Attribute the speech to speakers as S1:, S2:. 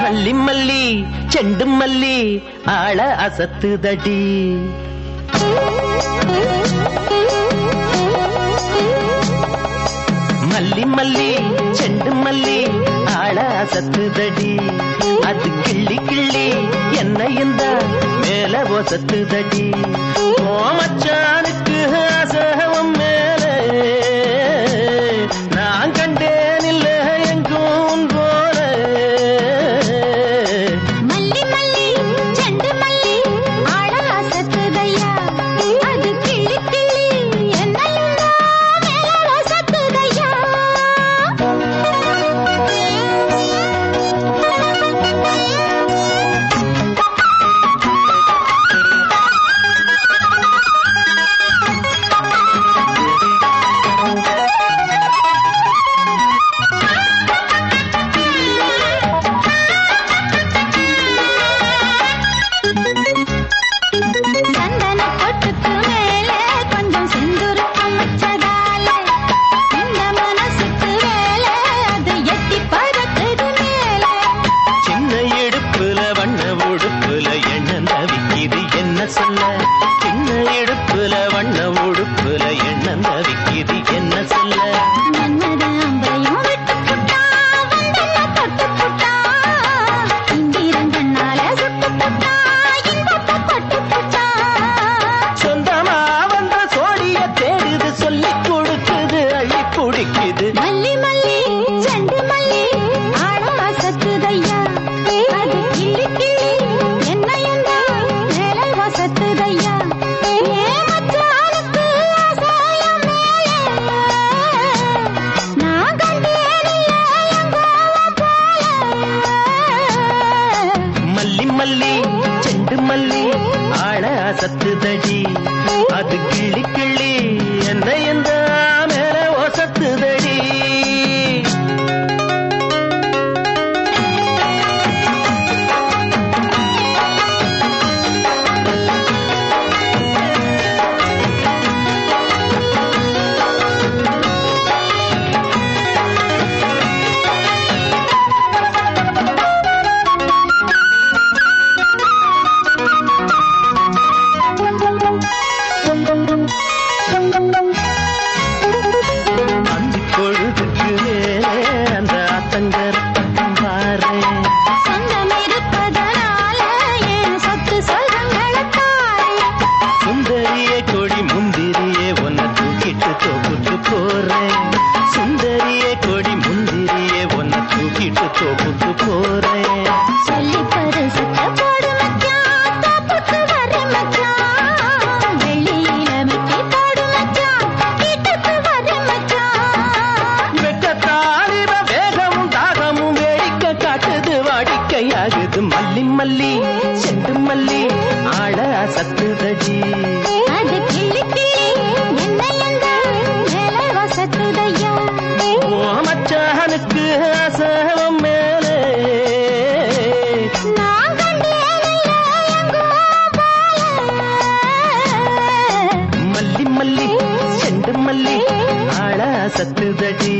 S1: மல்லி மல்லி செண்டு மல்லி ஆள அசத்துதடி. மல்லி மல்லி செண்டு மல்லி ஆள அசத்துதடி. அது கிள்ளி கிள்ளி என்ன இந்த மேல ஒசத்துதடி. மச்சானுக்கு ஆசகம் மேலே நான் கண்டேன் இல்ல எங்கும் போல.
S2: மல்லி மல்லி செண்டு மல்லி ஆள அசத்துதையா. அது கிள்ளி கிள்ளி என்னையும் மேல ஒசத்துதையா. சந்தன பொட்டுக்கு மேலே கொஞ்சம் செந்துருக்கம் வச்சதால இந்த மனசுக்கு வேலை அது எட்டி பறக்குது மேலே.
S1: சின்ன இடுப்புல வண்ண உடுப்புல எண்ணம் தவிக்குது என்ன சொல்ல. சின்ன இடுப்புல வண்ண உடுப்புல எண்ணம் தவிக்குது என்ன சொல்ல.
S2: மன்மத அம்பையும் விட்டு புட்டா வந்தன தொட்டு புட்டா. இந்திரங்கண்ணால சுட்டு புட்டா இன்பத்தை கொட்டு புட்டா.
S1: சொந்தமா வந்த சோடிய தேடுது சொல்லிக் கொடுக்குது அள்ளி குடிக்குது.
S2: மல்லி மல்லி செண்டு மல்லி ஆள அசத்துதையா. அது கிள்ளி கிள்ளி என்னையும் மேல வசத்துதையா. மச்சானுக்கு ஆசாயம் மேலே நான் கண்டேனில்ல எங்கோ போல.
S1: மல்லி மல்லி செண்டு மல்லி ஆள அசத்துதடி. அது கிள்ளி கிள்ளி என்ன எந்த மேல ஒசத்துதடி. அந்தி பொழுதுக்கு மேலே அந்த ஆத்தங்கர பக்கம் பாரு.
S2: சொந்தம் இருப்பதனால என் சொத்து சொல்றங்களை தாரே.
S1: சுந்தரியே கொடி முந்திரியே உன்னை தூக்கிட்டு தோப்புக்கு போறேன். சுந்தரியே கொடி முந்திரியே உன்னை தூக்கிட்டு தோப்புக்கு போறேன்.
S2: சொல்லி பரிசுத்த போடு மச்சான் தப்புக்கு வர மச்சான். வெள்ளியில மெட்டி போடு மச்சான் வீட்டுக்கு வர மச்சான்.
S1: வெட்டத்தாலிவ வேகமும் தாகமும் வேடிக்கை காட்டுது வாடிக்கையாகுது. மல்லி மல்லி செண்டு மல்லி ஆள அசத்துதடி.
S2: அது கிள்ளி கிள்ளி என்னையும் மேல வசத்துதையா.
S1: மச்சானுக்கு ஆசகம் மேலே
S2: நான் கண்டேனில்ல எங்கோ போல.
S1: மல்லி மல்லி செண்டு மல்லி ஆள அசத்துதடி.